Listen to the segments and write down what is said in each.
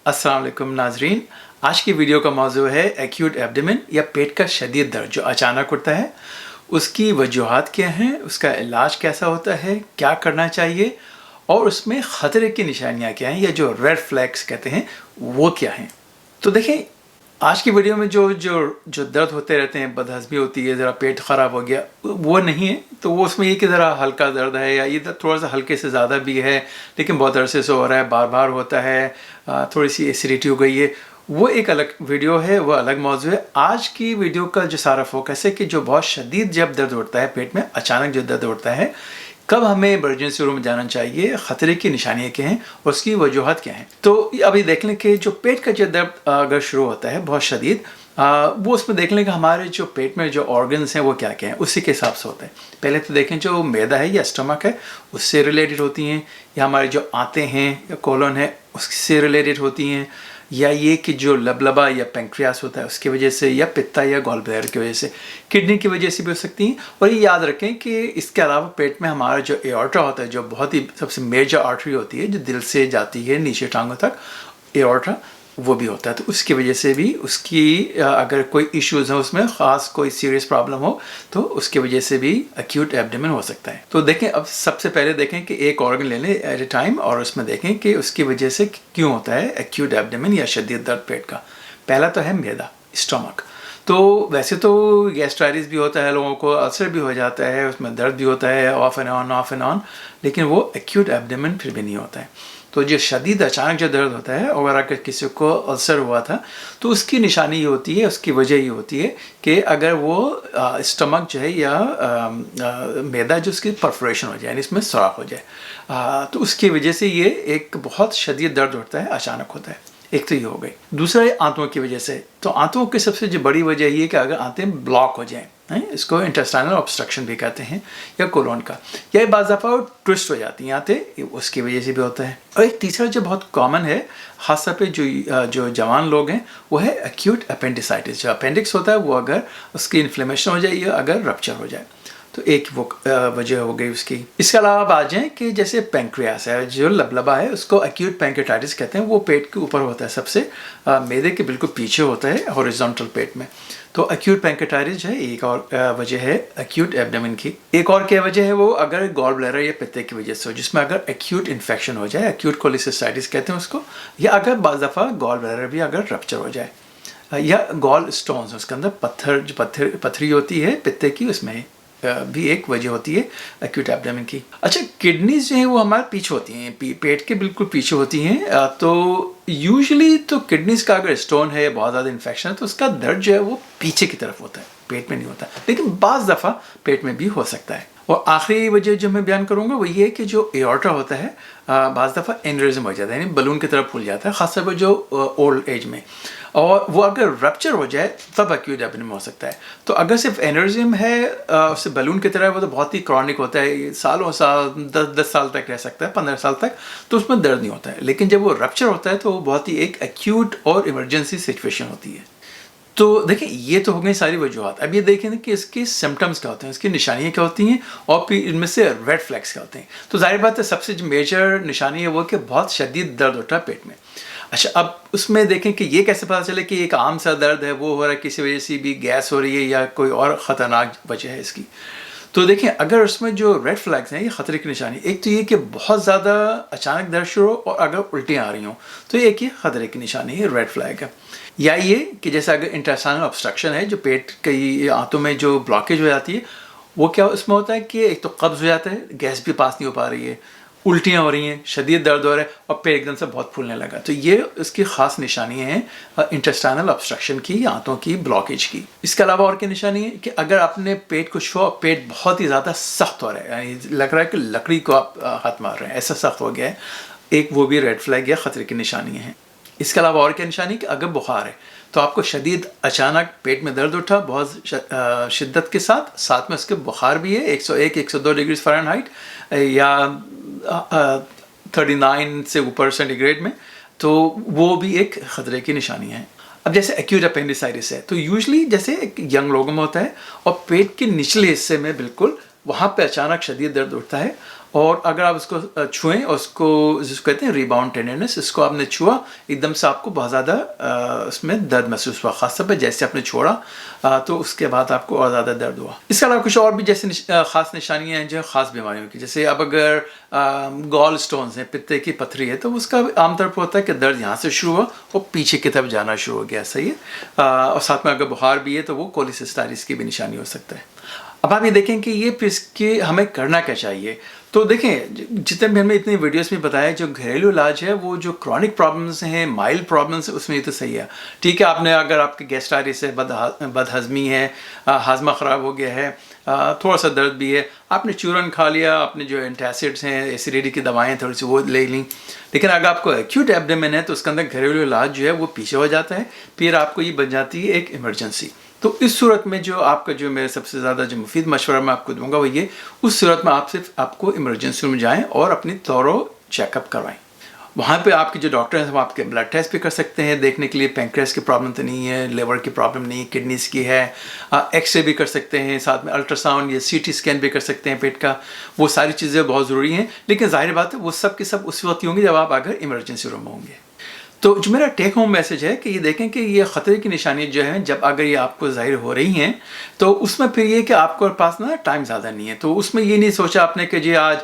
अस्सलाम वालेकुम नाजरीन। आज की वीडियो का मौजू है एक्यूट एब्डोमेन या पेट का शदीद दर्द जो अचानक उठता है। उसकी वजूहात क्या हैं, उसका इलाज कैसा होता है, क्या करना चाहिए और उसमें ख़तरे की निशानियां क्या हैं या जो रेड फ्लैग्स कहते हैं वो क्या हैं। तो देखें, आज की वीडियो में जो जो जो दर्द होते रहते हैं, बदहज़मी होती है, ज़रा पेट ख़राब हो गया, वो नहीं है। तो वो उसमें ये कि ज़रा हल्का दर्द है या ये थोड़ा सा हल्के से ज़्यादा भी है लेकिन बहुत अरसे से हो रहा है, बार बार होता है, थोड़ी सी एसिडिटी हो गई है, वो एक अलग वीडियो है, वो अलग मौजू है। आज की वीडियो का जो सारा फोकस है कि जो बहुत शदीद जब दर्द उठता है पेट में, अचानक जो दर्द उठता है, कब हमें इमरजेंसी रूम में जाना चाहिए, ख़तरे की निशानियाँ क्या हैं और उसकी वजूहत क्या हैं। तो अभी देख लें कि जो पेट का जो दर्द अगर शुरू होता है बहुत शदीद, वो उसमें देख लें कि हमारे जो पेट में जो ऑर्गन्स हैं वो क्या क्या हैं, उसी के हिसाब से होता है। पहले तो देखें जो मैदा है या स्टमक है उससे रिलेटेड होती हैं, या हमारे जो आंतें हैं या कोलन है उससे रिलेटेड होती हैं, या ये कि जो लबलबा या पेंक्रियास होता है उसकी वजह से, या पित्ता या गॉल ब्लैडर की वजह से, किडनी की वजह से भी हो सकती हैं। और ये याद रखें कि इसके अलावा पेट में हमारा जो एओर्टा होता है, जो बहुत ही सबसे मेजर आर्टरी होती है जो दिल से जाती है नीचे टांगों तक, एओर्टा, वो भी होता है। तो उसकी वजह से भी उसकी अगर कोई इश्यूज़ हैं उसमें, ख़ास कोई सीरियस प्रॉब्लम हो, तो उसकी वजह से भी एक्यूट एब्डोमेन हो सकता है। तो देखें, अब सबसे पहले देखें कि एक ऑर्गन ले लें एट ए टाइम और उसमें देखें कि उसकी वजह से क्यों होता है एक्यूट एब्डोमेन या शदीद दर्द पेट का। पहला तो है मैदा, स्टमक। तो वैसे तो गैस्ट्राइटिस भी होता है लोगों को, अल्सर भी हो जाता है, उसमें दर्द भी होता है ऑफ एंड ऑन, लेकिन वो एक्यूट एब्डोमेन फिर भी नहीं होता है। तो जो शदीद अचानक जो दर्द होता है, और अगर किसी को अल्सर हुआ था तो उसकी निशानी ये होती है, उसकी वजह ये होती है कि अगर वो स्टमक जो है या मैदा जो उसकी परफोरेशन हो जाए, यानी इसमें सुराख हो जाए, तो उसकी वजह से ये एक बहुत शदीद दर्द होता है, अचानक होता है। एक तो ये हो गई। दूसरा है आंतों की वजह से। तो आंतों की सबसे जो बड़ी वजह ये कि अगर आंतें ब्लॉक हो जाएं, इसको इंटेस्टाइनल ऑब्स्ट्रक्शन भी कहते हैं, या कोलोन का, या बाज़ दफ़ा ट्विस्ट हो जाती हैं आंतें, उसकी वजह से भी होता है। और एक तीसरा जो बहुत कॉमन है ख़ासतौर पे जो जवान लोग हैं, वो है एक्यूट अपेंडिसाइटिस। जो अपेंडिक्स होता है वो अगर उसकी इन्फ्लेमेशन हो जाए या अगर रप्चर हो जाए, तो एक वो वजह हो गई उसकी। इसके अलावा आप आ जाएँ कि जैसे पेंक्रियास है, जो लबलबा है, उसको एक्यूट पेंक्रेटाइटिस कहते हैं। वो पेट के ऊपर होता है, सबसे मैदे के बिल्कुल पीछे होता है, हॉरिजॉन्टल पेट में। तो एक्यूट पेंक्रेटाइटिस है एक और वजह है एक्यूट एब्डोमेन की। एक और क्या वजह है, वो अगर गॉल ब्लैडर या पित्ते की वजह से हो, जिसमें अगर एक्यूट इन्फेक्शन हो जाए, एक्यूट कोलिसिस्टाइटिस कहते हैं उसको, या अगर बाज़ दफ़ा गॉल ब्लैडर भी अगर रप्चर हो जाए, या गॉल स्टोन्स, उसके अंदर पत्थरी होती है पित्ते की, उसमें भी एक वजह होती है एक्यूट एब्डोमेन की। अच्छा, किडनीज जो हैं वो हमारे पीछे होती हैं, पेट के बिल्कुल पीछे होती हैं। तो यूजुअली तो किडनीज का अगर स्टोन है, बहुत ज़्यादा इन्फेक्शन है, तो उसका दर्द जो है वो पीछे की तरफ होता है, पेट में नहीं होता, लेकिन बाज़ दफ़ा पेट में भी हो सकता है। और आखिरी वजह जो मैं बयान करूँगा वो ये है कि जो एओर्टा होता है बाज़ दफ़ा एनेरिज्म हो जाता है, यानी बलून की तरफ फूल जाता है, ख़ासतौर पर जो ओल्ड एज में, और वो अगर रप्चर हो जाए तब एक्यूट एब्डोमेन हो सकता है। तो अगर सिर्फ एनेरिज्म है, उससे बलून की तरह, वो तो बहुत ही क्रॉनिक होता है, सालों साल, 10 साल तक रह सकता है, 15 साल तक, तो उसमें दर्द नहीं होता है। लेकिन जब वो रप्चर होता है तो वो बहुत ही एक एक्यूट और इमरजेंसी सिचुएशन होती है। तो देखिए, ये तो हो गई सारी वजूहत। अब ये देखें कि इसके सिम्टम्स क्या होते हैं, इसकी निशानियाँ क्या होती हैं, और फिर इनमें से रेड फ्लैग्स क्या होते हैं। तो जाहिर बात है सबसे जो मेजर निशानी है वो कि बहुत शदीद दर्द होता है पेट में। अच्छा, अब उसमें देखें कि ये कैसे पता चले कि एक आम सा दर्द है, वो हो रहा है, किसी वजह से भी गैस हो रही है या कोई और ख़तरनाक वजह है इसकी। तो देखें, अगर उसमें जो रेड फ्लैग्स हैं, ये ख़तरे की निशानी, एक तो ये कि बहुत ज़्यादा अचानक दर्द शुरू हो और अगर उल्टियाँ आ रही हों, तो ये एक ख़तरे की निशानी है, रेड फ्लैग है। या ये कि जैसे अगर इंटेस्टाइनल ऑब्स्ट्रक्शन है, जो पेट की आंतों में जो ब्लॉकेज हो जाती है, वो क्या उसमें होता है कि एक तो कब्ज़ हो जाता है, गैस भी पास नहीं हो पा रही है, उल्टियाँ हो रही हैं, शदीद दर्द हो रहा है और पेट एकदम से बहुत फूलने लगा। तो ये उसकी ख़ास निशानी है इंटेस्टाइनल ऑब्स्ट्रक्शन की, आंतों की ब्लॉकेज की। इसके अलावा और क्या निशानी है कि अगर आपने पेट को छुआ, पेट बहुत ही ज़्यादा सख्त हो रहा है, यानी लग रहा है कि लकड़ी को आप हाथ मार रहे हैं, ऐसा सख्त हो गया है, एक वो भी रेड फ्लैग या ख़तरे की निशानी है। इसके अलावा और क्या निशानी कि अगर बुखार है, तो आपको शदीद अचानक पेट में दर्द उठा बहुत शिद्दत के साथ में उसके बुखार भी है, 101-102 डिग्री फ़ारेनहाइट या 39 से ऊपर सेंटीग्रेड में, तो वो भी एक ख़तरे की निशानी है। अब जैसे एक्यूट अपेंडिसाइटिस है, तो यूजुअली जैसे एक यंग लोगों में होता है और पेट के निचले हिस्से में बिल्कुल वहाँ पे अचानक शदीद दर्द उठता है اور اگر آپ اس کو چھوئیں اور اس کو جس کو کہتے ہیں ریباؤنڈ ٹینڈرنس، اس کو آپ نے چھوا ایک دم سے آپ کو بہت زیادہ اس میں درد محسوس ہوا، خاص طور پہ جیسے آپ نے چھوڑا تو اس کے بعد آپ کو اور زیادہ درد ہوا۔ اس کے علاوہ کچھ اور بھی جیسے خاص نشانیاں ہیں جو خاص بیماریوں کی، جیسے اب اگر گال سٹونز ہیں، پتے کی پتھری ہے، تو اس کا عام طور پر ہوتا ہے کہ درد یہاں سے شروع ہوا اور پیچھے کی طرف جانا شروع ہو گیا، صحیح ہے، اور ساتھ میں اگر بخار بھی ہے تو وہ کولیسسٹائٹس کی بھی نشانی ہو سکتا ہے۔ اب آپ یہ دیکھیں کہ یہ پھر اس کے ہمیں کرنا کیا چاہیے۔ تو دیکھیں جتنے بھی ہم نے اتنی ویڈیوز میں بتایا، جو گھریلو علاج ہے وہ جو کرونک پرابلمس ہیں، مائلڈ پرابلمس ہیں، اس میں یہ تو صحیح ہے، ٹھیک ہے۔ آپ نے اگر آپ کے گیسٹائٹس ہے، بد ہضمی ہے، ہاضمہ خراب ہو گیا ہے، تھوڑا سا درد بھی ہے، آپ نے چورن کھا لیا، آپ نے جو اینٹاسڈس ہیں، ایسیڈیٹی کی دوائیں تھوڑی سی وہ لے لیں، لیکن اگر آپ کو ایکیوٹ ایبڈیمن ہے تو اس کے اندر گھریلو علاج جو ہے وہ پیچھے ہو جاتا ہے، پھر آپ کو یہ بن جاتی ہے ایک ایمرجنسی۔ تو اس صورت میں جو آپ کا جو میرے سب سے زیادہ جو مفید مشورہ میں آپ کو دوں گا وہ یہ، اس صورت میں آپ کو ایمرجنسی روم جائیں اور اپنی تھورو چیک اپ کروائیں۔ وہاں پہ آپ کے جو ڈاکٹر ہیں وہ آپ کے بلڈ ٹیسٹ بھی کر سکتے ہیں دیکھنے کے لیے پینکریاس کی پرابلم تو نہیں ہے، لیور کی پرابلم نہیں، کڈنیز کی ہے، ایکس رے بھی کر سکتے ہیں، ساتھ میں الٹرا ساؤنڈ یا سی ٹی اسکین بھی کر سکتے ہیں پیٹ کا۔ وہ ساری چیزیں بہت ضروری ہیں، لیکن ظاہر بات ہے وہ سب کے سب اس وقت ہی ہوں گے جب آپ اگر ایمرجنسی روم میں ہوں گے۔ تو جو میرا ٹیک ہوم میسج ہے کہ یہ دیکھیں کہ یہ خطرے کی نشانی جو ہیں جب اگر یہ آپ کو ظاہر ہو رہی ہیں تو اس میں پھر یہ کہ آپ کو پاس نا ٹائم زیادہ نہیں ہے، تو اس میں یہ نہیں سوچا آپ نے کہ جی آج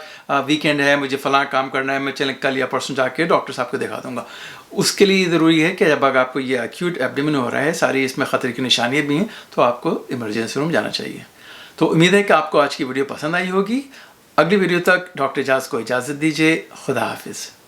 ویکینڈ ہے، مجھے فلاں کام کرنا ہے، میں چلیں کل یا پرسوں جا کے ڈاکٹر صاحب کو دکھا دوں گا۔ اس کے لیے ضروری ہے کہ جب اگر آپ کو یہ ایکیوٹ ایبڈیمن ہو رہا ہے، ساری اس میں خطرے کی نشانیاں بھی ہیں، تو آپ کو ایمرجنسی روم جانا چاہیے۔ تو امید ہے کہ آپ کو آج کی ویڈیو پسند آئی ہوگی۔ اگلی ویڈیو تک ڈاکٹر اعجاز کو اجازت دیجیے، خدا حافظ۔